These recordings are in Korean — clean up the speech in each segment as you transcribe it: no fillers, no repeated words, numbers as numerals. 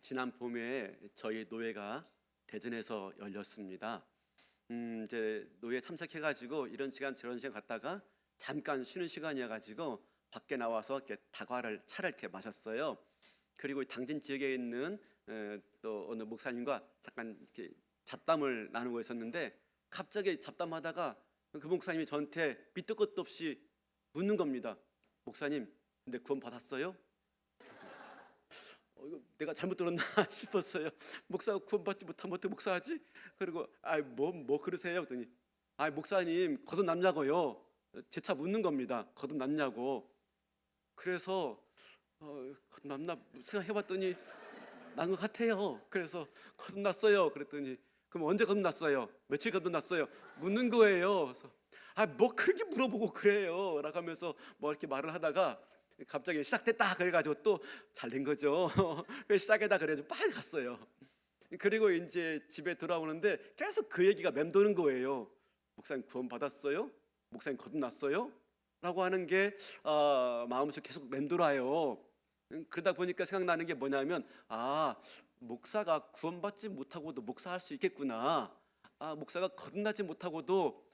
지난 봄에 저희 노회가 대전에서 열렸습니다. 이제 노회 참석해가지고 이런 시간 저런 시간 갔다가 잠깐 쉬는 시간이어가지고 밖에 나와서 이렇게 차를 이렇게 마셨어요. 그리고 당진 지역에 있는 또 어느 목사님과 잠깐 이렇게 잡담을 나누고 있었는데 갑자기 잡담하다가 그 목사님이 저한테 밑도 끝도 없이 묻는 겁니다. 목사님, 근데 구원 받았어요? 이거 내가 잘못 들었나 싶었어요. 목사가 구원받지 못하면 어떻게 목사하지? 그리고 뭐 그러세요? 그랬더니 목사님 거듭났냐고요. 재차 묻는 겁니다. 거듭났냐고. 그래서 거듭났나 생각해봤더니 난 것 같아요. 그래서 거듭났어요. 그랬더니 그럼 언제 거듭났어요? 며칠 거듭났어요? 묻는 거예요. 그래서 뭐 그렇게 물어보고 그래요 라고 하면서 뭐 이렇게 말을 하다가 갑자기 시작됐다 그래가지고 또 잘 된 거죠. 시작했다 그래가지고 빨리 갔어요. 그리고 이제 집에 돌아오는데 계속 그 얘기가 맴도는 거예요. 목사님 구원 받았어요? 목사님 거듭났어요? 라고 하는 게 마음속에 계속 맴돌아요. 그러다 보니까 생각나는 게 뭐냐면 목사가 구원받지 못하고도 목사할 수 있겠구나. 목사가 거듭나지 못하고도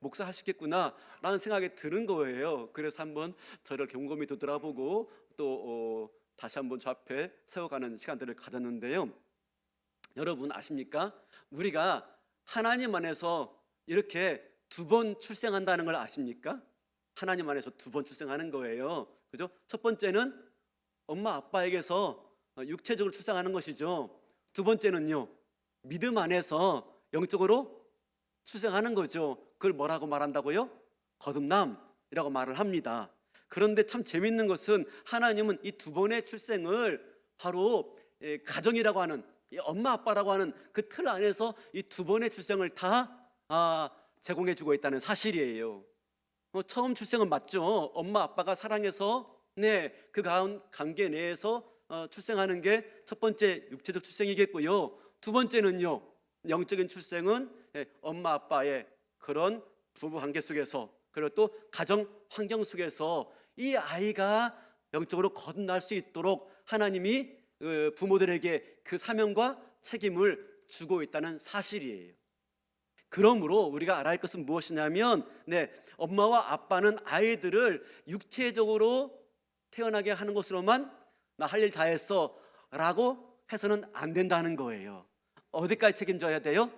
목사할 수 있겠구나 라는 생각이 드는 거예요. 그래서 한번 저를 곰곰이 되돌아보고 또 다시 한번 저 앞에 세워가는 시간들을 가졌는데요. 여러분 아십니까? 우리가 하나님 안에서 이렇게 두 번 출생한다는 걸 아십니까? 하나님 안에서 두 번 출생하는 거예요. 그죠? 첫 번째는 엄마 아빠에게서 육체적으로 출생하는 것이죠. 두 번째는요, 믿음 안에서 영적으로 출생하는 거죠. 그걸 뭐라고 말한다고요? 거듭남이라고 말을 합니다. 그런데 참 재밌는 것은 하나님은 이 두 번의 출생을 바로 가정이라고 하는 엄마 아빠라고 하는 그 틀 안에서 이 두 번의 출생을 다 제공해 주고 있다는 사실이에요. 처음 출생은 맞죠. 엄마 아빠가 사랑해서 그 관계 내에서 출생하는 게 첫 번째 육체적 출생이겠고요. 두 번째는요, 영적인 출생은 엄마 아빠의 그런 부부 관계 속에서 그리고 또 가정 환경 속에서 이 아이가 영적으로 거듭날 수 있도록 하나님이 부모들에게 그 사명과 책임을 주고 있다는 사실이에요. 그러므로 우리가 알아야 할 것은 무엇이냐면 엄마와 아빠는 아이들을 육체적으로 태어나게 하는 것으로만 나 할 일 다 했어 라고 해서는 안 된다는 거예요. 어디까지 책임져야 돼요?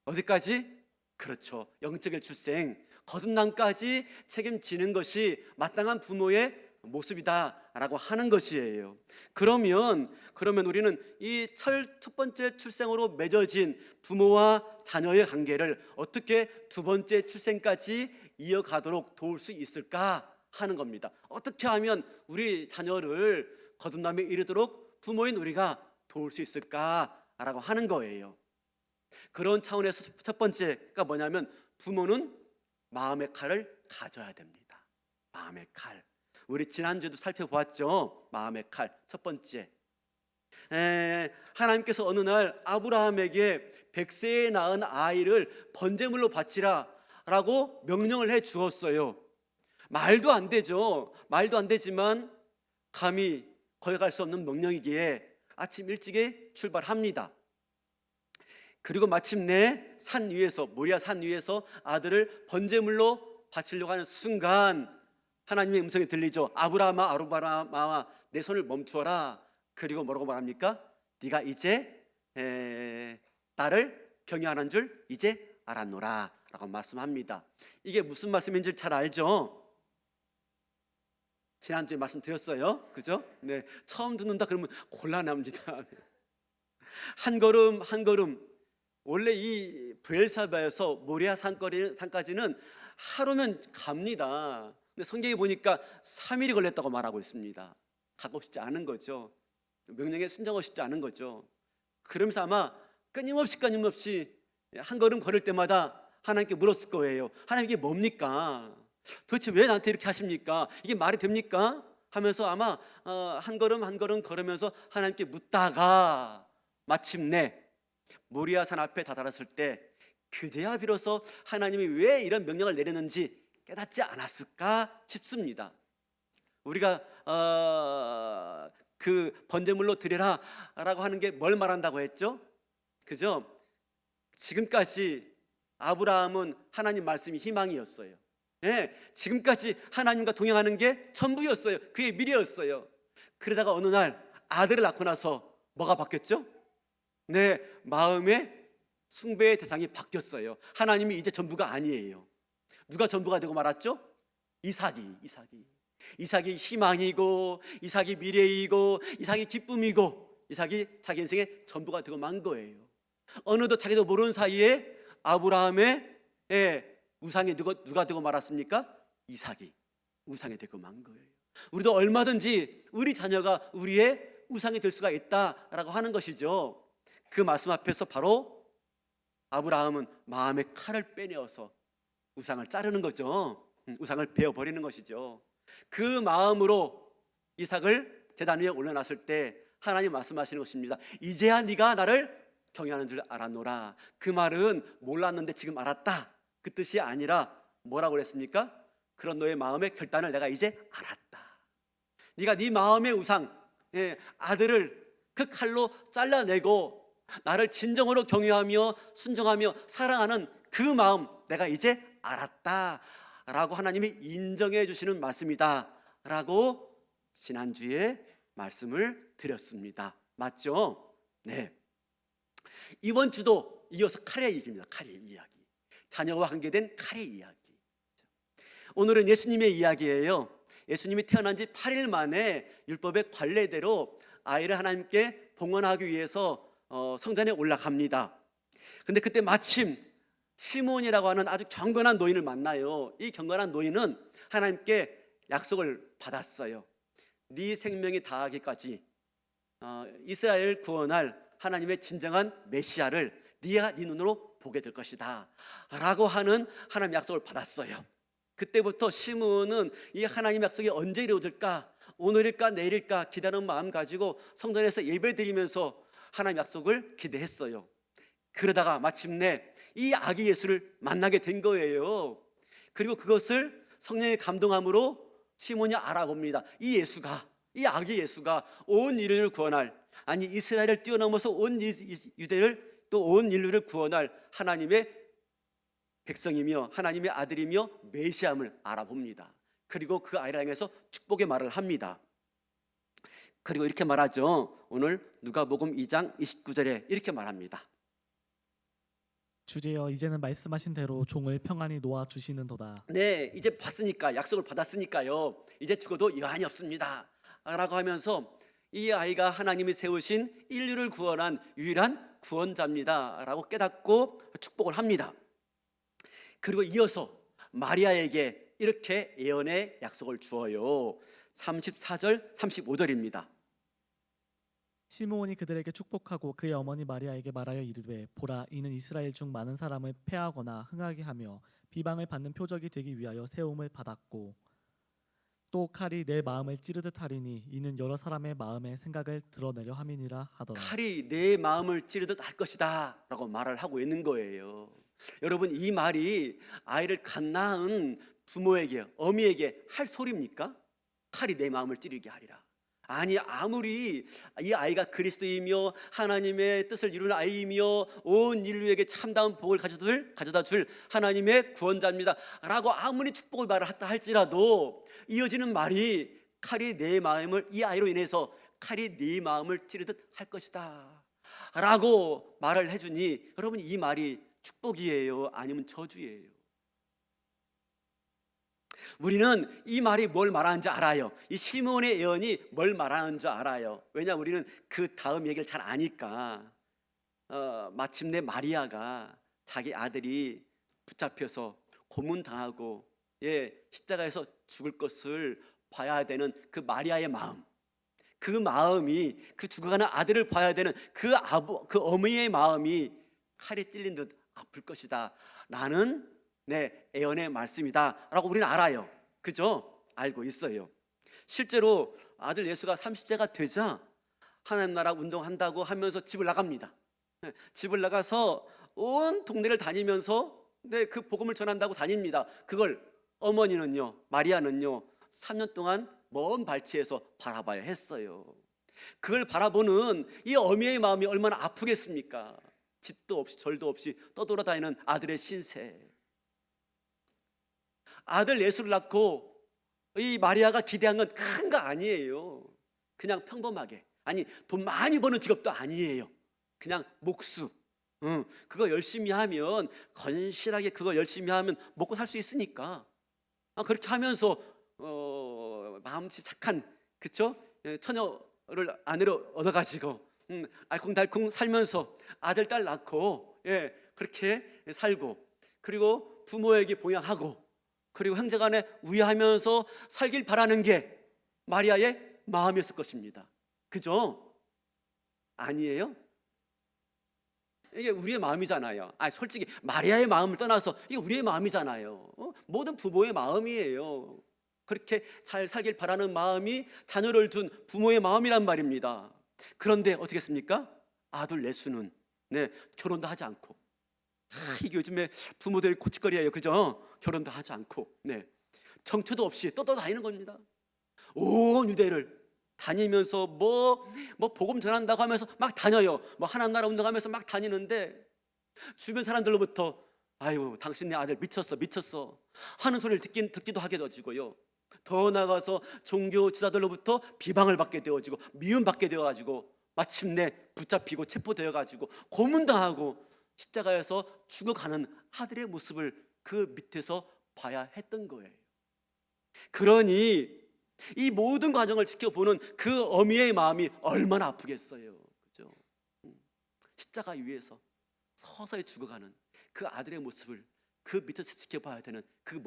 어디까지? 그렇죠. 영적인 출생, 거듭남까지 책임지는 것이 마땅한 부모의 모습이다라고 하는 것이에요. 그러면 우리는 이 첫 번째 출생으로 맺어진 부모와 자녀의 관계를 어떻게 두 번째 출생까지 이어가도록 도울 수 있을까 하는 겁니다. 어떻게 하면 우리 자녀를 거듭남에 이르도록 부모인 우리가 도울 수 있을까라고 하는 거예요. 그런 차원에서 첫 번째가 뭐냐면 부모는 마음의 칼을 가져야 됩니다. 마음의 칼. 우리 지난주에도 살펴보았죠. 마음의 칼. 첫 번째, 하나님께서 어느 날 아브라함에게 100세에 낳은 아이를 번제물로 바치라 라고 명령을 해 주었어요. 말도 안 되죠. 말도 안 되지만 감히 거역할 수 없는 명령이기에 아침 일찍에 출발합니다. 그리고 마침내 산 위에서, 모리아 산 위에서 아들을 번제물로 바치려고 하는 순간 하나님의 음성이 들리죠. 아브라함아 내 손을 멈추어라. 그리고 뭐라고 말합니까? 네가 이제 나를 경외하는 줄 이제 알았노라 라고 말씀합니다. 이게 무슨 말씀인지 잘 알죠? 지난주에 말씀드렸어요. 그죠? 처음 듣는다 그러면 곤란합니다. 한 걸음 한 걸음. 원래 이 브엘사바에서 모리아 산까지는 하루면 갑니다. 근데 성경에 보니까 3일이 걸렸다고 말하고 있습니다. 가고 싶지 않은 거죠. 명령에 순종하고 싶지 않은 거죠. 그러면서 아마 끊임없이 한 걸음 걸을 때마다 하나님께 물었을 거예요. 하나님 이게 뭡니까? 도대체 왜 나한테 이렇게 하십니까? 이게 말이 됩니까? 하면서 아마 한 걸음 한 걸음 걸으면서 하나님께 묻다가 마침내 모리아산 앞에 다다랐을 때 그제야 비로소 하나님이 왜 이런 명령을 내렸는지 깨닫지 않았을까 싶습니다. 우리가 그 번제물로 드려라라고 하는 게 뭘 말한다고 했죠? 그죠? 지금까지 아브라함은 하나님 말씀이 희망이었어요. 예, 지금까지 하나님과 동행하는 게 전부였어요. 그의 미래였어요. 그러다가 어느 날 아들을 낳고 나서 뭐가 바뀌었죠? 내 마음의 숭배의 대상이 바뀌었어요. 하나님이 이제 전부가 아니에요. 누가 전부가 되고 말았죠? 이삭이 희망이고, 이삭이 미래이고, 이삭이 기쁨이고, 이삭이 자기 인생의 전부가 되고 만 거예요. 어느덧 자기도 모르는 사이에 아브라함의 우상이 누가 되고 말았습니까? 이삭이 우상이 되고 만 거예요. 우리도 얼마든지 우리 자녀가 우리의 우상이 될 수가 있다라고 하는 것이죠. 그 말씀 앞에서 바로 아브라함은 마음의 칼을 빼내어서 우상을 자르는 거죠. 우상을 베어버리는 것이죠. 그 마음으로 이삭을 제단 위에 올려놨을 때 하나님 말씀하시는 것입니다. 이제야 네가 나를 경외하는 줄 알았노라. 그 말은 몰랐는데 지금 알았다, 그 뜻이 아니라 뭐라고 그랬습니까? 그런 너의 마음의 결단을 내가 이제 알았다. 네가 네 마음의 우상, 아들을 그 칼로 잘라내고 나를 진정으로 경외하며 순종하며 사랑하는 그 마음 내가 이제 알았다 라고 하나님이 인정해 주시는 말씀이다 라고 지난주에 말씀을 드렸습니다. 맞죠? 네. 이번 주도 이어서 칼의 얘기입니다. 칼의 이야기, 자녀와 관계된 칼의 이야기. 오늘은 예수님의 이야기예요. 예수님이 태어난 지 8일 만에 율법의 관례대로 아이를 하나님께 봉헌하기 위해서 성전에 올라갑니다. 근데 그때 마침 시몬이라고 하는 아주 경건한 노인을 만나요. 이 경건한 노인은 하나님께 약속을 받았어요. 네 생명이 다하기까지 이스라엘을 구원할 하나님의 진정한 메시아를 네가 네 눈으로 보게 될 것이다 라고 하는 하나님의 약속을 받았어요. 그때부터 시몬은 이 하나님의 약속이 언제 이루어질까, 오늘일까 내일일까 기다리는 마음 가지고 성전에서 예배드리면서 하나님의 약속을 기대했어요. 그러다가 마침내 이 아기 예수를 만나게 된 거예요. 그리고 그것을 성령의 감동함으로 시몬이 알아봅니다. 이 아기 예수가 온 인류를 구원할, 아니 이스라엘을 뛰어넘어서 온 유대를 또 온 인류를 구원할 하나님의 백성이며 하나님의 아들이며 메시아임을 알아봅니다. 그리고 그 아이를 향해서 축복의 말을 합니다. 그리고 이렇게 말하죠. 오늘 누가복음 2장 29절에 이렇게 말합니다. 주제여 이제는 말씀하신 대로 종을 평안히 놓아 주시는도다. 네, 이제 봤으니까, 약속을 받았으니까요, 이제 죽어도 여한이 없습니다 라고 하면서 이 아이가 하나님이 세우신 인류를 구원한 유일한 구원자입니다 라고 깨닫고 축복을 합니다. 그리고 이어서 마리아에게 이렇게 예언의 약속을 주어요. 34절 35절입니다. 시므온이 그들에게 축복하고 그의 어머니 마리아에게 말하여 이르되 보라 이는 이스라엘 중 많은 사람을 패하거나 흥하게 하며 비방을 받는 표적이 되기 위하여 세움을 받았고 또 칼이 내 마음을 찌르듯 하리니 이는 여러 사람의 마음의 생각을 드러내려 함이니라 하더라. 칼이 내 마음을 찌르듯 할 것이다 라고 말을 하고 있는 거예요. 여러분, 이 말이 아이를 갓 낳은 부모에게, 어미에게 할 소리입니까? 칼이 내 마음을 찌르게 하리라. 아니, 아무리 이 아이가 그리스도이며 하나님의 뜻을 이루는 아이이며 온 인류에게 참다운 복을 가져다 줄 하나님의 구원자입니다 라고 아무리 축복을 말을 했다 할지라도 이어지는 말이 칼이 내 마음을, 이 아이로 인해서 칼이 네 마음을 찌르듯 할 것이다 라고 말을 해주니, 여러분, 이 말이 축복이에요? 아니면 저주예요? 우리는 이 말이 뭘 말하는지 알아요. 이 시몬의 예언이 뭘 말하는 줄 알아요. 왜냐, 우리는 그 다음 얘기를 잘 아니까. 마침내 마리아가 자기 아들이 붙잡혀서 고문당하고 십자가에서 죽을 것을 봐야 되는 그 마리아의 마음, 그 마음이, 그 죽어가는 아들을 봐야 되는 그 어머니의 마음이 칼에 찔린 듯 아플 것이다 라는 예언의 말씀이다 라고 우리는 알아요. 그죠? 알고 있어요. 실제로 아들 예수가 30세가 되자 하나님 나라 운동한다고 하면서 집을 나갑니다. 집을 나가서 온 동네를 다니면서 그 복음을 전한다고 다닙니다. 그걸 어머니는요, 마리아는요, 3년 동안 먼 발치에서 바라봐야 했어요. 그걸 바라보는 이 어미의 마음이 얼마나 아프겠습니까? 집도 없이 절도 없이 떠돌아다니는 아들의 신세. 아들 예수를 낳고 이 마리아가 기대한 건 큰 거 아니에요. 그냥 평범하게, 아니 돈 많이 버는 직업도 아니에요. 그냥 목수. 그거 열심히 하면, 건실하게 그거 열심히 하면 먹고 살 수 있으니까, 그렇게 하면서 마음씨 착한, 그쵸? 처녀를 아내로 얻어가지고 알콩달콩 살면서 아들 딸 낳고, 그렇게 살고, 그리고 부모에게 봉양하고, 그리고 형제간에 우애하면서 살길 바라는 게 마리아의 마음이었을 것입니다. 그죠? 아니에요? 이게 우리의 마음이잖아요. 솔직히 마리아의 마음을 떠나서 이게 우리의 마음이잖아요. 모든 부모의 마음이에요. 그렇게 잘 살길 바라는 마음이 자녀를 둔 부모의 마음이란 말입니다. 그런데 어떻게 했습니까? 아들 예수는 결혼도 하지 않고, 이게 요즘에 부모들 고치거리예요. 그죠? 결혼도 하지 않고, 정처도 없이 떠다니는 겁니다. 온 유대를 다니면서 뭐 복음 전한다고 하면서 막 다녀요. 뭐 하나님 나라 운동하면서 막 다니는데, 주변 사람들로부터 아유 당신네 아들 미쳤어 하는 소리를 듣기도 하게 되어지고요. 더 나아가서 종교 지도자들로부터 비방을 받게 되어지고 미움받게 되어가지고 마침내 붙잡히고 체포되어가지고 고문당하고 십자가에서 죽어가는 아들의 모습을 그 밑에서 봐야 했던 거예요. 그러니 이 모든 과정을 지켜보는 그 어미의 마음이 얼마나 아프겠어요. 그죠? 십자가 위에서 서서히 죽어가는 그 아들의 모습을 그 밑에서 지켜봐야 되는 그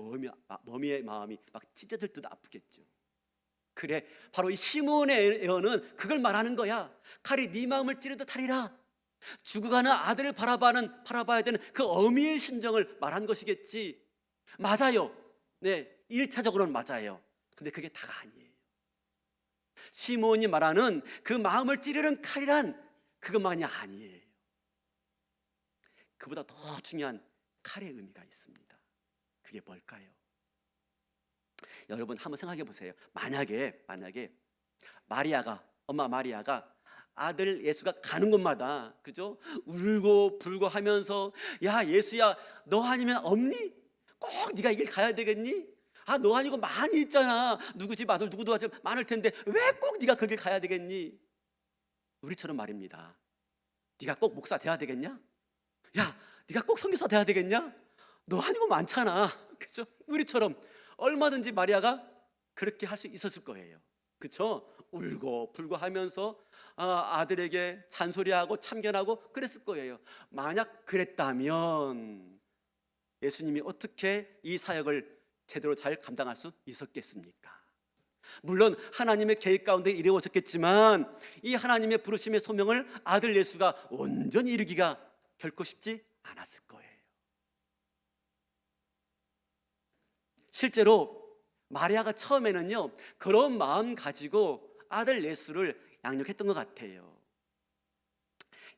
어미의 마음이 막 찢어질 듯 아프겠죠. 그래, 바로 이 시몬의 예언은 그걸 말하는 거야. 칼이 네 마음을 찌르듯 하리라. 죽어가는 아들을 바라봐야 되는 그 어미의 심정을 말한 것이겠지. 맞아요. 1차적으로는 맞아요. 근데 그게 다가 아니에요. 시몬이 말하는 그 마음을 찌르는 칼이란 그것만이 아니에요. 그보다 더 중요한 칼의 의미가 있습니다. 그게 뭘까요? 여러분 한번 생각해 보세요. 만약에 엄마 마리아가 아들 예수가 가는 곳마다, 그죠? 울고 불고 하면서, 야 예수야 너 아니면 없니? 꼭 네가 이 길 가야 되겠니? 너 아니고 많이 있잖아. 누구 집 아들 누구도 아직 많을 텐데 왜 꼭 네가 그 길 가야 되겠니? 우리처럼 말입니다. 네가 꼭 목사 돼야 되겠냐? 야 네가 꼭 선교사 돼야 되겠냐? 너 아니고 많잖아. 그죠? 우리처럼 얼마든지 마리아가 그렇게 할 수 있었을 거예요. 그렇죠? 울고 불고 하면서 아들에게 잔소리하고 참견하고 그랬을 거예요. 만약 그랬다면 예수님이 어떻게 이 사역을 제대로 잘 감당할 수 있었겠습니까? 물론 하나님의 계획 가운데 이루어졌겠지만 이 하나님의 부르심의 소명을 아들 예수가 온전히 이루기가 결코 쉽지 않았을 거예요. 실제로 마리아가 처음에는요 그런 마음 가지고 아들 예수를 양육했던 것 같아요.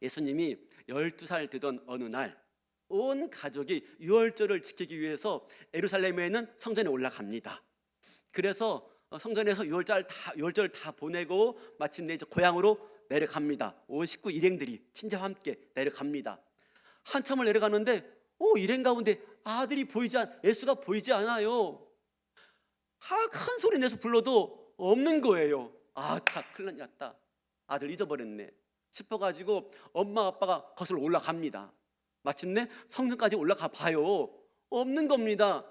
예수님이 12살 되던 어느 날 온 가족이 유월절을 지키기 위해서 예루살렘에 있는 성전에 올라갑니다. 그래서 성전에서 유월절 다 보내고 마침내 이제 고향으로 내려갑니다. 온 식구 일행들이 친자와 함께 내려갑니다. 한참을 내려가는데 일행 가운데 예수가 보이지 않아요. 큰 소리 내서 불러도 없는 거예요. 참 큰일 났다, 아들 잊어버렸네 싶어가지고 엄마 아빠가 거슬러 올라갑니다. 마침내 성전까지 올라가 봐요. 없는 겁니다.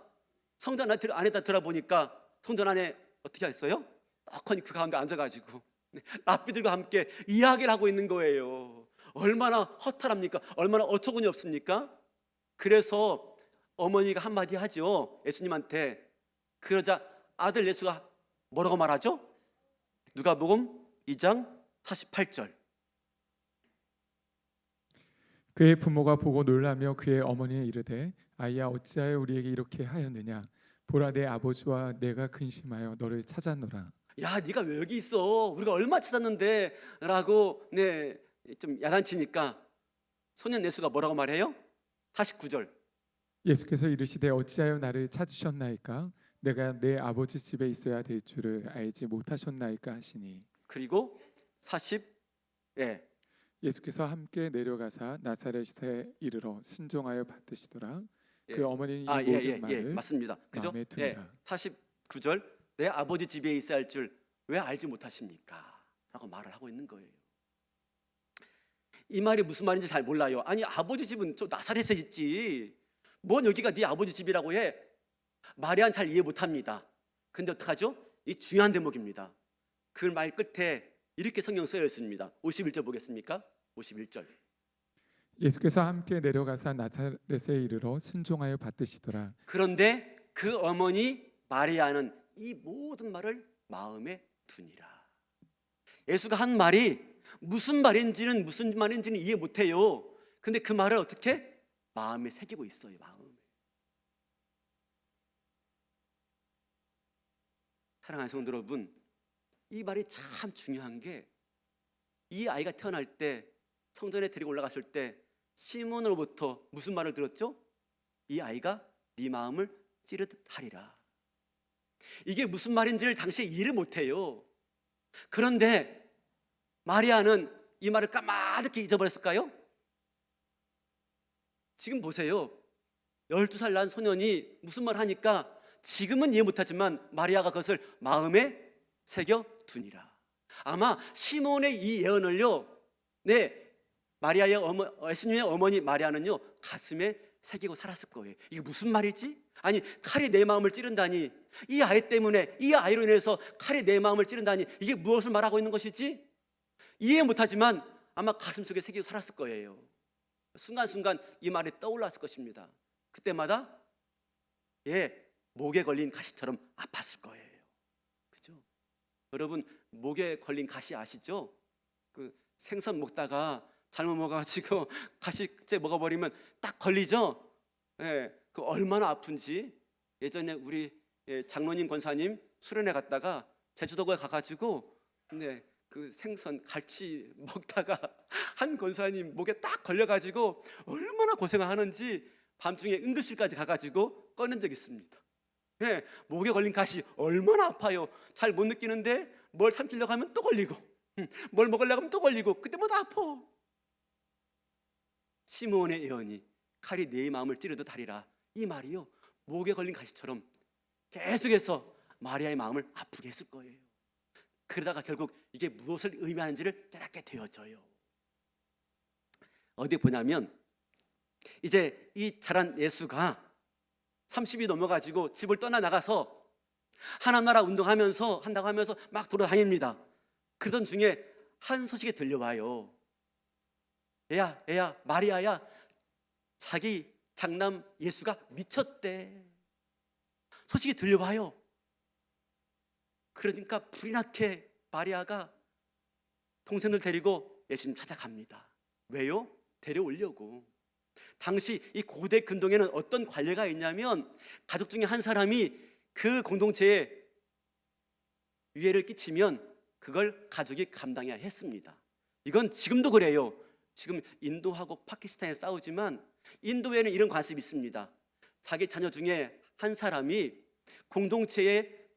성전 안에다 들어보니까 성전 안에 어떻게 했어요? 떡하니 그 가운데 앉아가지고 랍비들과 함께 이야기를 하고 있는 거예요. 얼마나 허탈합니까? 얼마나 어처구니 없습니까? 그래서 어머니가 한마디 하죠, 예수님한테. 그러자 아들 예수가 뭐라고 말하죠? 누가복음 2장 48절. 그의 부모가 보고 놀라며 그의 어머니에 이르되 아이야 어찌하여 우리에게 이렇게 하였느냐? 보라 내 아버지와 내가 근심하여 너를 찾았노라. 야 네가 왜 여기 있어? 우리가 얼마 찾았는데 라고 좀 야단치니까 소년 예수가 뭐라고 말해요? 49절. 예수께서 이르시되 어찌하여 나를 찾으셨나이까? 내가 내 아버지 집에 있어야 될 줄을 알지 못하셨나이까 하시니. 그리고 40 예. 예수께서 함께 내려가사 나사렛에 이르러 순종하여 받으시더라. 예. 그 어머니는 이 예, 모든 예, 말을 맞습니다. 그죠? 마음에 예. 두니라. 49절 내 아버지 집에 있어야 할 줄 왜 알지 못하십니까? 라고 말을 하고 있는 거예요. 이 말이 무슨 말인지 잘 몰라요. 아니 아버지 집은 저 나사렛에 있지. 뭔 여기가 네 아버지 집이라고 해? 마리아는 잘 이해 못합니다. 근데 어떡하죠? 이 중요한 대목입니다. 그 말 끝에 이렇게 성경 쓰여 있습니다. 51절 보겠습니까? 51절. 예수께서 함께 내려가사 나사렛에 이르러 순종하여 받으시더라. 그런데 그 어머니 마리아는 이 모든 말을 마음에 두니라. 예수가 한 말이 무슨 말인지는 이해 못해요. 근데 그 말을 어떻게? 마음에 새기고 있어요. 마음에. 사랑하는 성도 여러분, 이 말이 참 중요한 게 이 아이가 태어날 때 성전에 데리고 올라갔을 때 시몬으로부터 무슨 말을 들었죠? 이 아이가 네 마음을 찌르듯 하리라. 이게 무슨 말인지를 당시에 이해를 못해요. 그런데 마리아는 이 말을 까마득히 잊어버렸을까요? 지금 보세요. 12살 난 소년이 무슨 말 하니까 지금은 이해 못하지만 마리아가 그것을 마음에 새겨 두니라. 아마 시몬의 이 예언을요, 마리아의 예수님의 어머니 마리아는요 가슴에 새기고 살았을 거예요. 이게 무슨 말이지? 아니 칼이 내 마음을 찌른다니, 이 아이 때문에, 이 아이로 인해서 칼이 내 마음을 찌른다니, 이게 무엇을 말하고 있는 것이지? 이해 못하지만 아마 가슴속에 새기고 살았을 거예요. 순간순간 이 말이 떠올랐을 것입니다. 그때마다 목에 걸린 가시처럼 아팠을 거예요. 그죠? 여러분 목에 걸린 가시 아시죠? 그 생선 먹다가 잘못 먹어가지고 가시째 먹어버리면 딱 걸리죠? 그 얼마나 아픈지. 예전에 우리 장로님 권사님 수련회 갔다가 제주도에 가가지고 그 생선 갈치 먹다가 한 권사님 목에 딱 걸려가지고 얼마나 고생을 하는지 밤중에 응급실까지 가가지고 꺼낸 적이 있습니다. 목에 걸린 가시 얼마나 아파요. 잘 못 느끼는데 뭘 삼키려고 하면 또 걸리고, 뭘 먹으려고 하면 또 걸리고, 그때마다 아파. 시므온의 예언이 칼이 내 마음을 찌르듯 하리라, 이 말이요 목에 걸린 가시처럼 계속해서 마리아의 마음을 아프게 했을 거예요. 그러다가 결국 이게 무엇을 의미하는지를 깨닫게 되어져요. 어디 보냐면 이제 이 자란 예수가 30이 넘어가지고 집을 떠나 나가서 하나나라 운동하면서 한다고 하면서 막 돌아다닙니다. 그러던 중에 한 소식이 들려와요. 애야 마리아야, 자기 장남 예수가 미쳤대. 소식이 들려와요. 그러니까 불이 나게 마리아가 동생들 데리고 예수님 찾아갑니다. 왜요? 데려오려고. 당시 이 고대 근동에는 어떤 관례가 있냐면 가족 중에 한 사람이 그 공동체에 위해를 끼치면 그걸 가족이 감당해야 했습니다. 이건 지금도 그래요. 지금 인도하고 파키스탄에 싸우지만 인도에는 이런 관습이 있습니다. 자기 자녀 중에 한 사람이 공동체의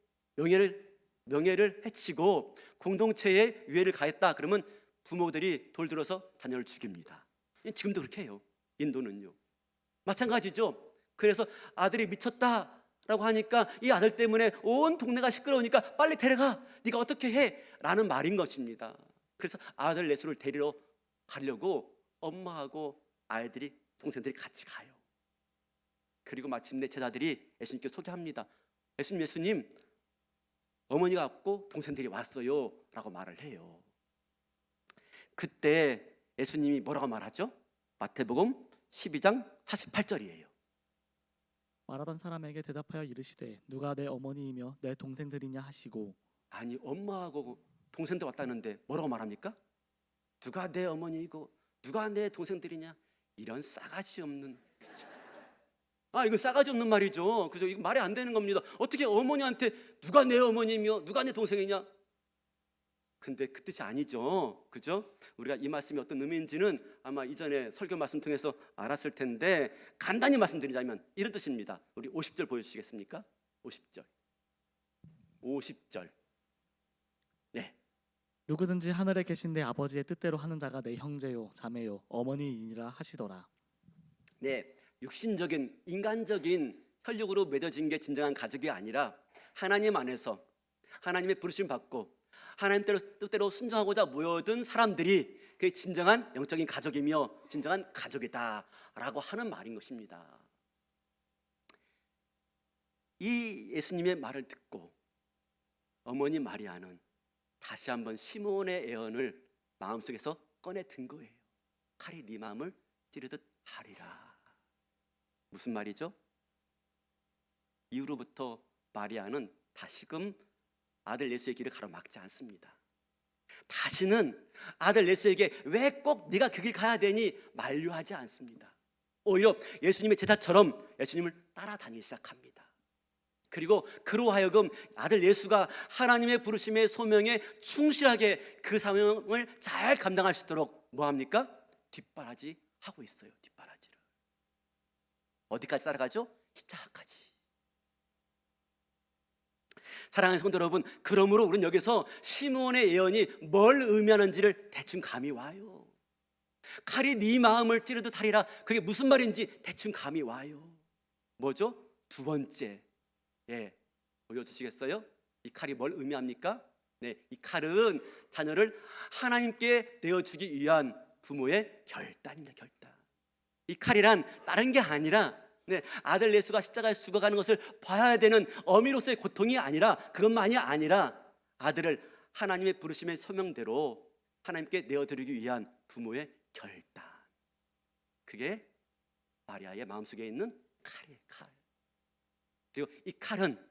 명예를 해치고 공동체에 위해를 가했다 그러면 부모들이 돌 들어서 자녀를 죽입니다. 지금도 그렇게 해요. 인도는요. 마찬가지죠. 그래서 아들이 미쳤다라고 하니까 이 아들 때문에 온 동네가 시끄러우니까 빨리 데려가, 네가 어떻게 해? 라는 말인 것입니다. 그래서 아들 예수를 데리러 가려고 엄마하고 아이들이, 동생들이 같이 가요. 그리고 마침내 제자들이 예수님께 소개합니다. 예수님 어머니가 왔고 동생들이 왔어요 라고 말을 해요. 그때 예수님이 뭐라고 말하죠? 마태복음 12장 48절이에요. 말하던 사람에게 대답하여 이르시되 누가 내 어머니이며 내 동생들이냐 하시고. 아니 엄마하고 동생들 왔다는데 뭐라고 말합니까? 누가 내 어머니이고 누가 내 동생들이냐? 이런 싸가지 없는, 그쵸? 이거 싸가지 없는 말이죠. 그죠? 이거 말이 안 되는 겁니다. 어떻게 어머니한테 누가 내 어머니며 누가 내 동생이냐? 근데 그 뜻이 아니죠. 그죠? 우리가 이 말씀이 어떤 의미인지는 아마 이전에 설교 말씀 통해서 알았을 텐데 간단히 말씀드리자면 이런 뜻입니다. 우리 50절 보여주시겠습니까? 50절. 네. 누구든지 하늘에 계신 내 아버지의 뜻대로 하는 자가 내 형제요 자매요 어머니이니라 하시더라. 네, 육신적인 인간적인 혈육으로 맺어진 게 진정한 가족이 아니라 하나님 안에서 하나님의 부르심 받고 하나님 뜻대로 순종하고자 모여든 사람들이 그게 진정한 영적인 가족이며 진정한 가족이다라고 하는 말인 것입니다. 이 예수님의 말을 듣고 어머니 마리아는 다시 한번 시몬의 애언을 마음속에서 꺼내 든 거예요. 칼이 네 마음을 찌르듯 하리라. 무슨 말이죠? 이후로부터 마리아는 다시금 아들 예수의 길을 가로막지 않습니다. 다시는 아들 예수에게 왜 꼭 네가 그 길 가야 되니 만류하지 않습니다. 오히려 예수님의 제자처럼 예수님을 따라다니기 시작합니다. 그리고 그로 하여금 아들 예수가 하나님의 부르심의 소명에 충실하게 그 사명을 잘 감당할 수 있도록 뭐합니까? 뒷바라지 하고 있어요. 뒷바라지를. 어디까지 따라가죠? 십자가까지. 사랑하는 성도 여러분, 그러므로 우리는 여기서 시몬의 예언이 뭘 의미하는지를 대충 감이 와요. 칼이 네 마음을 찌르듯 하리라. 그게 무슨 말인지 대충 감이 와요. 뭐죠? 두 번째, 보여주시겠어요? 이 칼이 뭘 의미합니까? 네, 이 칼은 자녀를 하나님께 내어주기 위한 부모의 결단입니다. 결단. 이 칼이란 다른 게 아니라 아들 예수가 십자가에 죽어가는 것을 봐야 되는 어미로서의 고통이 아니라, 그것만이 아니라 아들을 하나님의 부르심의 소명대로 하나님께 내어드리기 위한 부모의 결단. 그게 마리아의 마음속에 있는 칼이에요. 칼. 그리고 이 칼은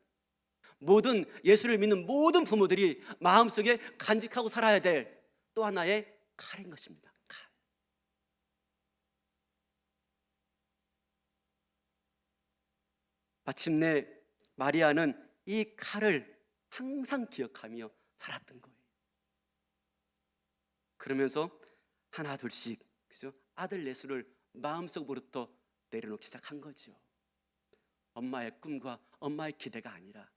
모든 예수를 믿는 모든 부모들이 마음속에 간직하고 살아야 될 또 하나의 칼인 것입니다. 칼. 마침내 마리아는 이 칼을 항상 기억하며 살았던 거예요. 그러면서 하나 둘씩, 그죠? 아들 예수를 마음속으로부터 내려놓기 시작한 거죠. 엄마의 꿈과 엄마의 기대가 아니라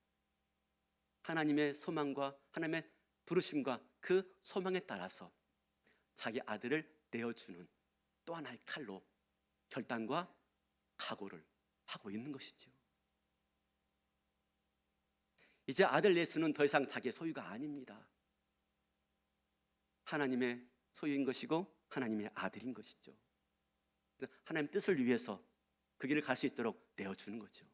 하나님의 소망과 하나님의 부르심과 그 소망에 따라서 자기 아들을 내어주는 또 하나의 칼로 결단과 각오를 하고 있는 것이죠. 이제 아들 예수는 더 이상 자기의 소유가 아닙니다. 하나님의 소유인 것이고 하나님의 아들인 것이죠. 하나님의 뜻을 위해서 그 길을 갈 수 있도록 내어주는 거죠.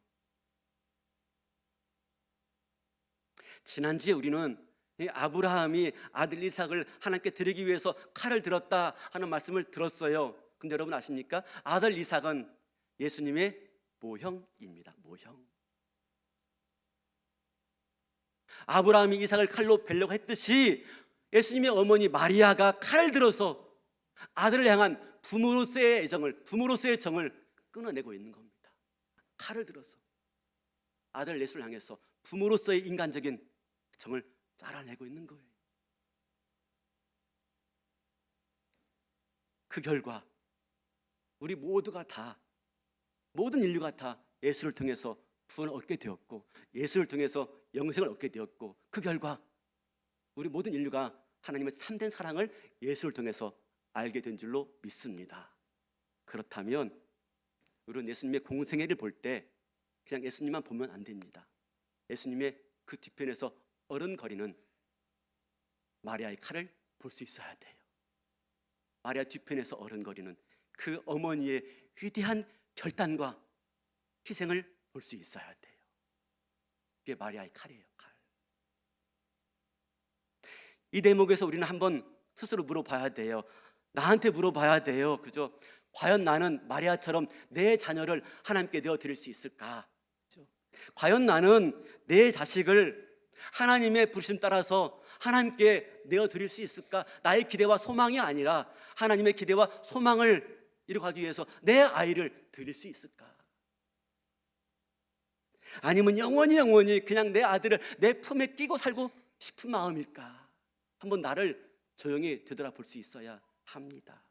지난주에 우리는 아브라함이 아들 이삭을 하나님께 드리기 위해서 칼을 들었다 하는 말씀을 들었어요. 근데 여러분 아십니까? 아들 이삭은 예수님의 모형입니다. 모형. 아브라함이 이삭을 칼로 베려고 했듯이 예수님의 어머니 마리아가 칼을 들어서 아들을 향한 부모로서의 애정을, 부모로서의 정을 끊어내고 있는 겁니다. 칼을 들어서 아들 예수를 향해서 부모로서의 인간적인 정을 잘라내고 있는 거예요. 그 결과 우리 모두가 다, 모든 인류가 다 예수를 통해서 구원을 얻게 되었고, 예수를 통해서 영생을 얻게 되었고, 그 결과 우리 모든 인류가 하나님의 참된 사랑을 예수를 통해서 알게 된 줄로 믿습니다. 그렇다면 우리는 예수님의 공생애를 볼 때 그냥 예수님만 보면 안 됩니다. 예수님의 그 뒤편에서 어른거리는 마리아의 칼을 볼 수 있어야 돼요. 마리아 뒤편에서 어른거리는 그 어머니의 위대한 결단과 희생을 볼 수 있어야 돼요. 그게 마리아의 칼이에요. 칼. 이 대목에서 우리는 한번 스스로 물어봐야 돼요. 나한테 물어봐야 돼요. 그죠? 과연 나는 마리아처럼 내 자녀를 하나님께 내어드릴 수 있을까? 그죠? 과연 나는 내 자식을 하나님의 부르심 따라서 하나님께 내어드릴 수 있을까? 나의 기대와 소망이 아니라 하나님의 기대와 소망을 이루어가기 위해서 내 아이를 드릴 수 있을까? 아니면 영원히 그냥 내 아들을 내 품에 끼고 살고 싶은 마음일까? 한번 나를 조용히 되돌아볼 수 있어야 합니다.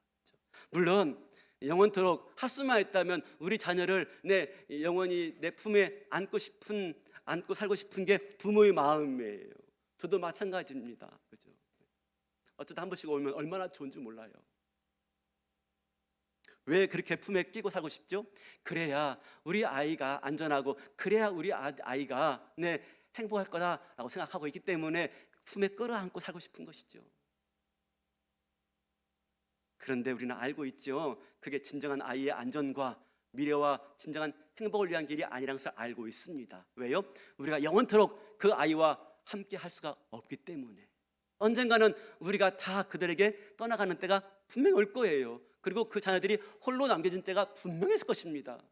물론 영원토록 할 수만 있다면 우리 자녀를 영원히 내 품에 안고 살고 싶은 게 부모의 마음이에요. 저도 마찬가지입니다. 그죠? 어쩌다 한 번씩 오면 얼마나 좋은지 몰라요. 왜 그렇게 품에 끼고 살고 싶죠? 그래야 우리 아이가 안전하고, 그래야 우리 아이가 행복할 거다라고 생각하고 있기 때문에 품에 끌어안고 살고 싶은 것이죠. 그런데 우리는 알고 있죠. 그게 진정한 아이의 안전과 미래와 진정한 행복을 위한 길이 아니라는 것을 알고 있습니다. 왜요? 우리가 영원토록 그 아이와 함께 할 수가 없기 때문에. 언젠가는 우리가 다 그들에게 떠나가는 때가 분명히 올 거예요. 그리고 그 자녀들이 홀로 남겨진 때가 분명했을 것입니다.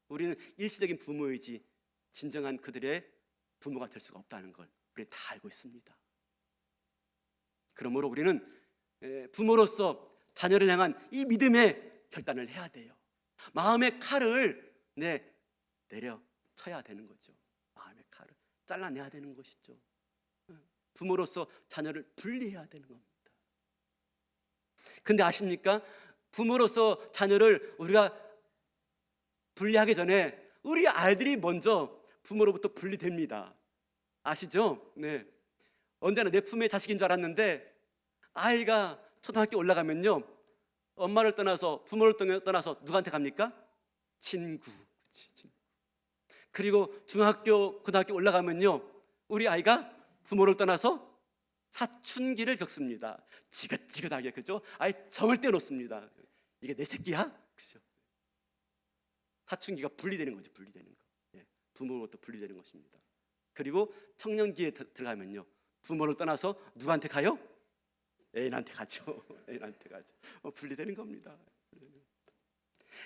우리는 일시적인 부모이지 진정한 그들의 부모가 될 수가 없다는 걸 우리 다 알고 있습니다. 그러므로 우리는 부모로서 자녀를 향한 이 믿음의 결단을 해야 돼요. 마음의 칼을 내려쳐야 되는 거죠. 마음의 칼을 잘라내야 되는 것이죠. 부모로서 자녀를 분리해야 되는 겁니다. 근데 아십니까? 부모로서 자녀를 우리가 분리하기 전에 우리 아이들이 먼저 부모로부터 분리됩니다. 아시죠? 네. 언제나 내 품의 자식인 줄 알았는데 아이가 초등학교 올라가면요, 엄마를 떠나서, 부모를 떠나서 누구한테 갑니까? 친구. 그리고 중학교, 고등학교 올라가면요, 우리 아이가 부모를 떠나서 사춘기를 겪습니다. 지긋지긋하게, 그죠? 아예 정을 떼놓습니다. 이게 내 새끼야? 그죠? 사춘기가 분리되는 거죠. 분리되는 거. 부모로부터 분리되는 것입니다. 그리고 청년기에 들어가면요, 부모를 떠나서 누구한테 가요? 애인한테 가죠. 애인한테 가죠. 분리되는 겁니다.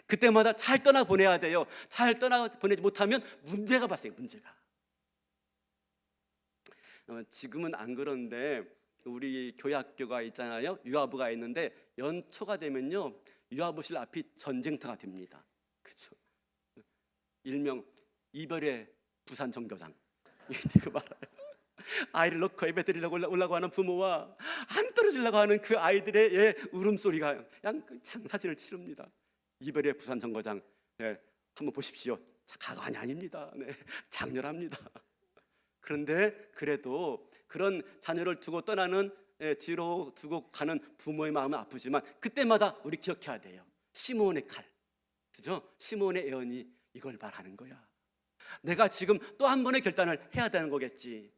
그때마다 잘 떠나보내야 돼요. 잘 떠나보내지 못하면 문제가 발생해요. 문제가. 지금은 안 그런데 우리 교회 학교가 있잖아요. 유아부가 있는데 연초가 되면요, 유아부실 앞이 전쟁터가 됩니다. 그렇죠? 일명 이별의 부산 정거장. 이거 말아요. 아이를 놓고 예배 드리려고 올라고 하는 부모와 안 떨어지려고 하는 그 아이들의 울음소리가 그냥 장사진을 치릅니다. 이별의 부산 정거장. 한번 보십시오. 가관이 아닙니다. 장렬합니다. 그런데 그래도 그런 자녀를 두고 떠나는, 뒤로 두고 가는 부모의 마음은 아프지만 그때마다 우리 기억해야 돼요. 시몬의 칼, 그죠? 시몬의 애언이 이걸 말하는 거야. 내가 지금 또 한 번의 결단을 해야 되는 거겠지.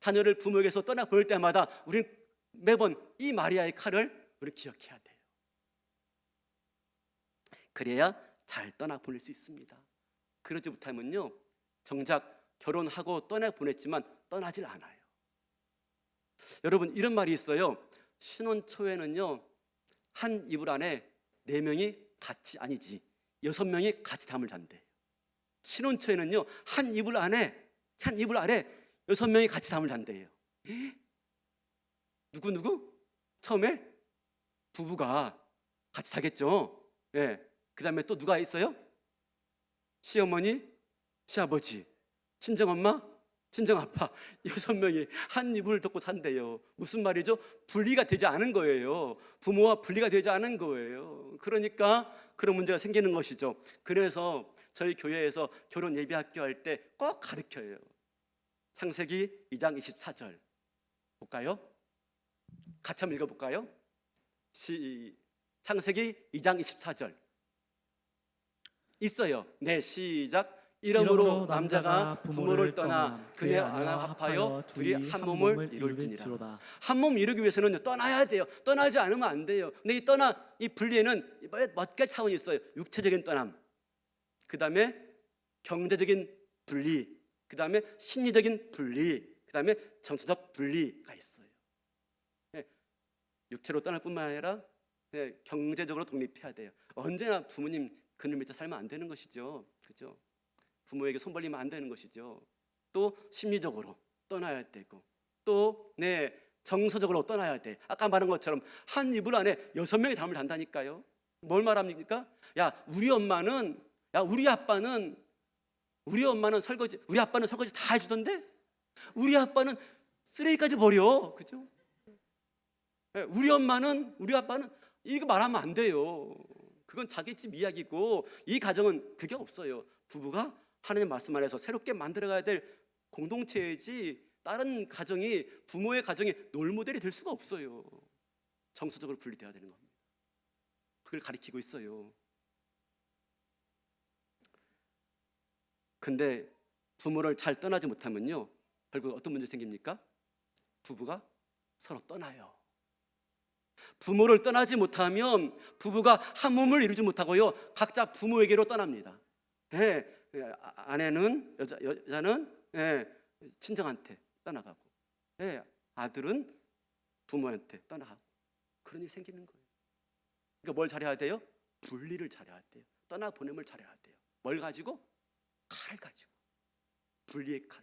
자녀를 부모에게서 떠나 보낼 때마다 우리는 매번 이 마리아의 칼을 우리 기억해야 돼요. 그래야 잘 떠나 보낼 수 있습니다. 그러지 못하면요, 정작 결혼하고 떠나 보냈지만 떠나질 않아요. 여러분, 이런 말이 있어요. 신혼 초에는요, 한 이불 안에 4명이 같이, 아니지, 6명이 같이 잠을 잔대요. 신혼 초에는요, 한 이불 아래 6명이 같이 잠을 잔대요. 누구? 처음에 부부가 같이 자겠죠. 그 다음에 또 누가 있어요? 시어머니, 시아버지, 친정엄마, 친정아빠, 6명이 한 이불을 덮고 산대요. 무슨 말이죠? 분리가 되지 않은 거예요. 부모와 분리가 되지 않은 거예요. 그러니까 그런 문제가 생기는 것이죠. 그래서 저희 교회에서 결혼 예비학교 할 때 꼭 가르쳐요. 창세기 2장 24절 볼까요? 같이 한번 읽어볼까요? 창세기 2장 24절 있어요. 네, 시작. 이러므로 남자가 부모를 떠나 그네 아내와 합하여 둘이 한 몸을 이룰지니라. 한 몸 이루기 위해서는 떠나야 돼요. 떠나지 않으면 안 돼요. 근데 이 분리에는 몇 가지 차원이 있어요. 육체적인 떠남, 그 다음에 경제적인 분리, 그 다음에 심리적인 분리, 그 다음에 정서적 분리가 있어요. 육체로 떠날 뿐만 아니라 경제적으로 독립해야 돼요. 언제나 부모님 그늘 밑에 살면 안 되는 것이죠. 그죠? 부모에게 손 벌리면 안 되는 것이죠. 또 심리적으로 떠나야 되고, 또 정서적으로 떠나야 돼. 아까 말한 것처럼 한 이불 안에 6명이 잠을 잔다니까요. 뭘 말합니까? 우리 아빠는 설거지 다 해주던데 우리 아빠는 쓰레기까지 버려. 그죠? 우리 아빠는 이거 말하면 안 돼요. 그건 자기 집 이야기고, 이 가정은 그게 없어요. 부부가 하나님 말씀 안에서 새롭게 만들어가야 될 공동체이지, 다른 가정이, 부모의 가정이 롤모델이 될 수가 없어요. 정서적으로 분리되어야 되는 겁니다. 그걸 가리키고 있어요. 근데 부모를 잘 떠나지 못하면요, 결국 어떤 문제 생깁니까? 부부가 서로 떠나요. 부모를 떠나지 못하면 부부가 한 몸을 이루지 못하고요, 각자 부모에게로 떠납니다. 아내는, 여자는 친정한테 떠나가고, 아들은 부모한테 떠나가고, 그런 일이 생기는 거예요. 그러니까 뭘 잘해야 돼요? 분리를 잘해야 돼요. 떠나보냄을 잘해야 돼요. 뭘 가지고? 칼을 가지고. 분리의 칼.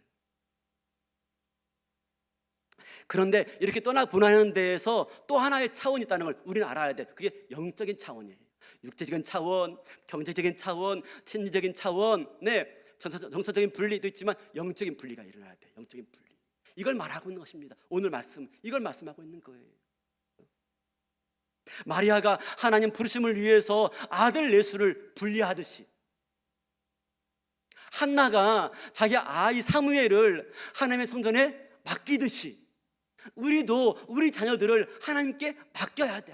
그런데 이렇게 떠나보내는 데에서 또 하나의 차원이 있다는 걸 우리는 알아야 돼. 그게 영적인 차원이에요. 육체적인 차원, 경제적인 차원, 심리적인 차원, 정서적인 분리도 있지만 영적인 분리가 일어나야 돼. 영적인 분리. 이걸 말하고 있는 것입니다. 오늘 말씀, 이걸 말씀하고 있는 거예요. 마리아가 하나님 부르심을 위해서 아들 예수를 분리하듯이, 한나가 자기 아이 사무엘을 하나님의 성전에 맡기듯이, 우리도 우리 자녀들을 하나님께 맡겨야 돼.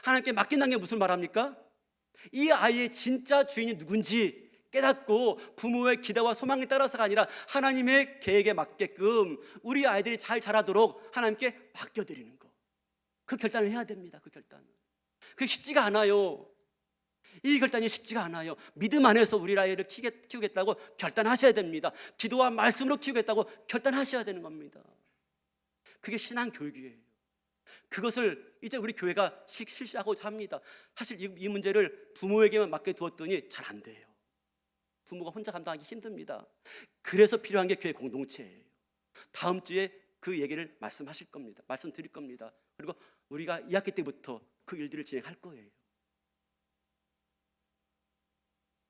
하나님께 맡긴다는 게 무슨 말합니까? 이 아이의 진짜 주인이 누군지 깨닫고 부모의 기대와 소망에 따라서가 아니라 하나님의 계획에 맞게끔 우리 아이들이 잘 자라도록 하나님께 맡겨드리는 거, 그 결단을 해야 됩니다. 그 결단을. 그게 쉽지가 않아요. 이 결단이 쉽지가 않아요. 믿음 안에서 우리 아이를 키우겠다고 결단하셔야 됩니다. 기도와 말씀으로 키우겠다고 결단하셔야 되는 겁니다. 그게 신앙 교육이에요. 그것을 이제 우리 교회가 실시하고자 합니다. 사실 이 문제를 부모에게만 맡겨두었더니 잘 안 돼요. 부모가 혼자 감당하기 힘듭니다. 그래서 필요한 게 교회 공동체예요. 다음 주에 그 얘기를 말씀드릴 겁니다. 그리고 우리가 2학기 때부터 그 일들을 진행할 거예요.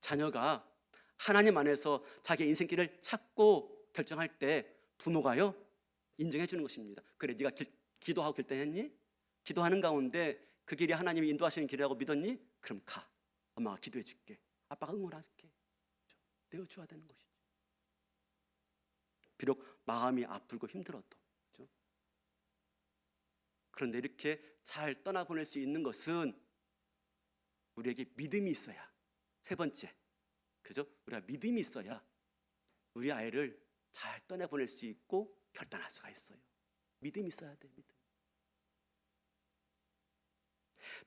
자녀가 하나님 안에서 자기의 인생길을 찾고 결정할 때 부모가요, 인정해 주는 것입니다. 그래, 네가 기도하고 결단했니? 기도하는 가운데 그 길이 하나님이 인도하시는 길이라고 믿었니? 그럼 가. 엄마가 기도해 줄게. 아빠가 응원할게. 내어줘야 되는 것이죠. 비록 마음이 아프고 힘들어도. 그렇죠? 그런데 이렇게 잘 떠나보낼 수 있는 것은 우리에게 믿음이 있어야. 세 번째, 그죠? 우리가 믿음이 있어야 우리 아이를 잘 떠나보낼 수 있고 결단할 수가 있어요. 믿음이 있어야 돼. 믿음.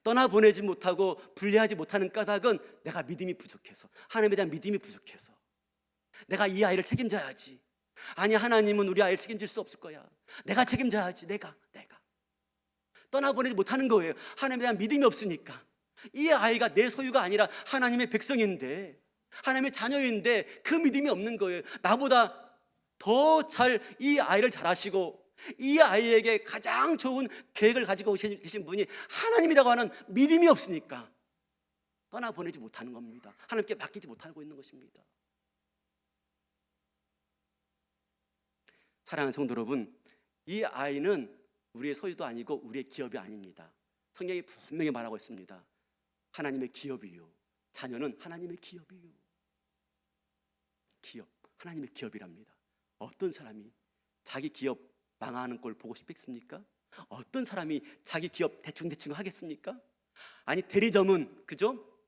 떠나보내지 못하고 분리하지 못하는 까닭은 내가 믿음이 부족해서, 하나님에 대한 믿음이 부족해서, 내가 이 아이를 책임져야지. 아니, 하나님은 우리 아이를 책임질 수 없을 거야. 내가 책임져야지. 내가 떠나보내지 못하는 거예요. 하나님에 대한 믿음이 없으니까. 이 아이가 내 소유가 아니라 하나님의 백성인데, 하나님의 자녀인데 그 믿음이 없는 거예요. 나보다 더 잘 이 아이를 잘 아시고 이 아이에게 가장 좋은 계획을 가지고 계신 분이 하나님이라고 하는 믿음이 없으니까 떠나보내지 못하는 겁니다. 하나님께 맡기지 못하고 있는 것입니다. 사랑하는 성도 여러분, 이 아이는 우리의 소유도 아니고 우리의 기업이 아닙니다. 성경이 분명히 말하고 있습니다. 하나님의 기업이요, 자녀는 하나님의 기업이요. 기업, 하나님의 기업이랍니다. 어떤 사람이 자기 기업 망하는 꼴 보고 싶겠습니까? 어떤 사람이 자기 기업 대충 하겠습니까? 아니, 대리점은, 그죠?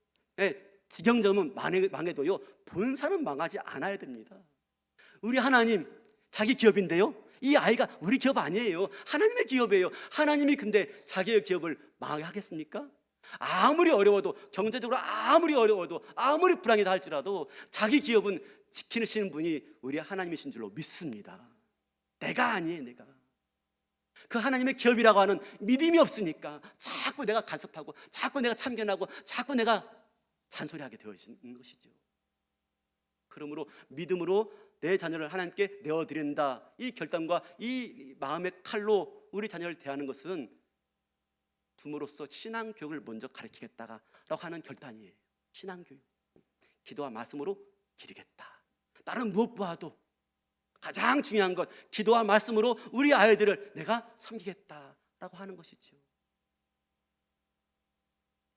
직영점은 망해도요, 본사는 망하지 않아야 됩니다. 우리 하나님 자기 기업인데요, 이 아이가 우리 기업 아니에요. 하나님의 기업이에요. 하나님이 근데 자기의 기업을 망하게 하겠습니까? 아무리 어려워도, 경제적으로 아무리 어려워도, 아무리 불황이다 할지라도 자기 기업은 지키시는 분이 우리 하나님이신 줄로 믿습니다. 내가 아니에요. 내가 그 하나님의 기업이라고 하는 믿음이 없으니까 자꾸 내가 간섭하고, 자꾸 내가 참견하고, 자꾸 내가 잔소리하게 되어지는 것이죠. 그러므로 믿음으로 내 자녀를 하나님께 내어드린다, 이 결단과 이 마음의 칼로 우리 자녀를 대하는 것은 부모로서 신앙교육을 먼저 가르치겠다라고 하는 결단이에요. 신앙교육, 기도와 말씀으로 기르겠다. 다른 무엇보다도 가장 중요한 것, 기도와 말씀으로 우리 아이들을 내가 섬기겠다라고 하는 것이죠.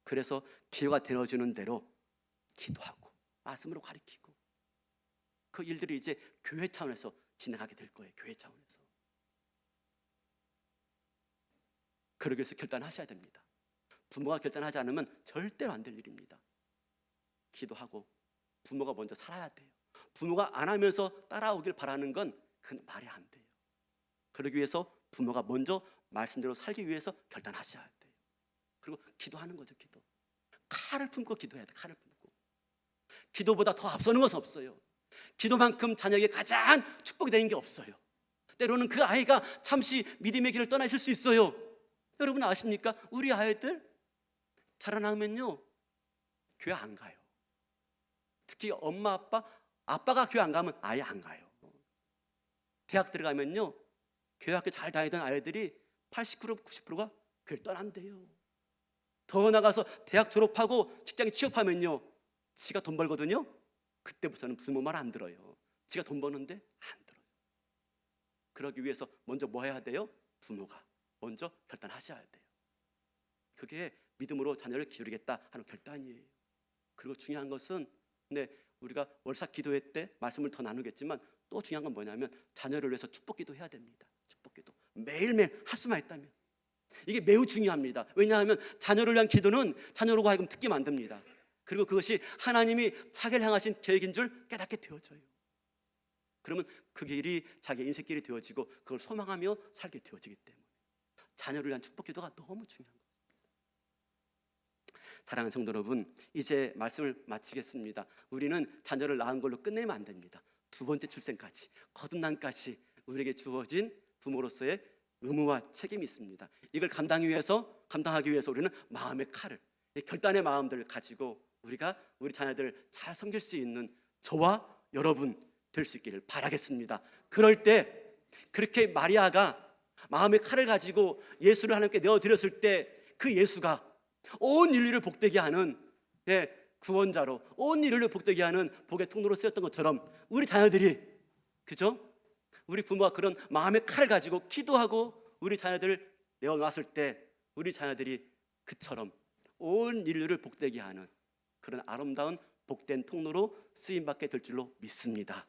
그래서 기회가 되어주는 대로 기도하고 말씀으로 가르치고, 그 일들이 이제 교회 차원에서 진행하게 될 거예요. 교회 차원에서. 그러기 위해서 결단하셔야 됩니다. 부모가 결단하지 않으면 절대로 안 될 일입니다. 기도하고 부모가 먼저 살아야 돼요. 부모가 안 하면서 따라오길 바라는 건 그건 말이 안 돼요. 그러기 위해서 부모가 먼저 말씀대로 살기 위해서 결단하셔야 돼요. 그리고 기도하는 거죠. 기도. 칼을 품고 기도해야 돼. 칼을 품고. 기도보다 더 앞서는 것은 없어요. 기도만큼 자녀에게 가장 축복이 되는 게 없어요. 때로는 그 아이가 잠시 믿음의 길을 떠나실 수 있어요. 여러분 아십니까? 우리 아이들 자라나면요 교회 안 가요. 특히 엄마 아빠가 교회 안 가면 아예 안 가요. 대학 들어가면요 교회 학교 잘 다니던 아이들이 80% 90%가 교회를 떠난대요. 더 나가서 대학 졸업하고 직장에 취업하면요 지가 돈 벌거든요. 그때부터는 부모 말 안 들어요. 지가 돈 버는데 안 들어요. 그러기 위해서 먼저 뭐 해야 돼요? 부모가 먼저 결단하셔야 돼요. 그게 믿음으로 자녀를 기르겠다 하는 결단이에요. 그리고 중요한 것은 우리가 월삭 기도회 때 말씀을 더 나누겠지만 또 중요한 건 뭐냐면 자녀를 위해서 축복기도 해야 됩니다. 축복기도 매일매일 할 수만 있다면 이게 매우 중요합니다. 왜냐하면 자녀를 위한 기도는 자녀로 하여금 듣게 만듭니다. 그리고 그것이 하나님이 자기를 향하신 계획인 줄 깨닫게 되어져요. 그러면 그 길이 자기 인생길이 되어지고 그걸 소망하며 살게 되어지기 때문에 자녀를 위한 축복기도가 너무 중요한 거예요. 사랑하는 성도 여러분, 이제 말씀을 마치겠습니다. 우리는 자녀를 낳은 걸로 끝내면 안 됩니다. 두 번째 출생까지, 거듭남까지 우리에게 주어진 부모로서의 의무와 책임이 있습니다. 이걸 감당하기 위해서 우리는 마음의 칼을, 결단의 마음들을 가지고 우리가 우리 자녀들을 잘 섬길 수 있는 저와 여러분 될 수 있기를 바라겠습니다. 그럴 때 그렇게 마리아가 마음의 칼을 가지고 예수를 하나님께 내어드렸을 때 그 예수가 온 인류를 복되게 하는 구원자로, 온 인류를 복되게 하는 복의 통로로 쓰였던 것처럼 우리 자녀들이, 그죠? 우리 부모가 그런 마음의 칼을 가지고 기도하고 우리 자녀들을 내어놨을 때 우리 자녀들이 그처럼 온 인류를 복되게 하는 그런 아름다운 복된 통로로 쓰임받게 될 줄로 믿습니다.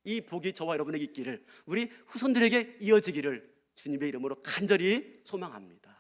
이 복이 저와 여러분에게 있기를, 우리 후손들에게 이어지기를 주님의 이름으로 간절히 소망합니다.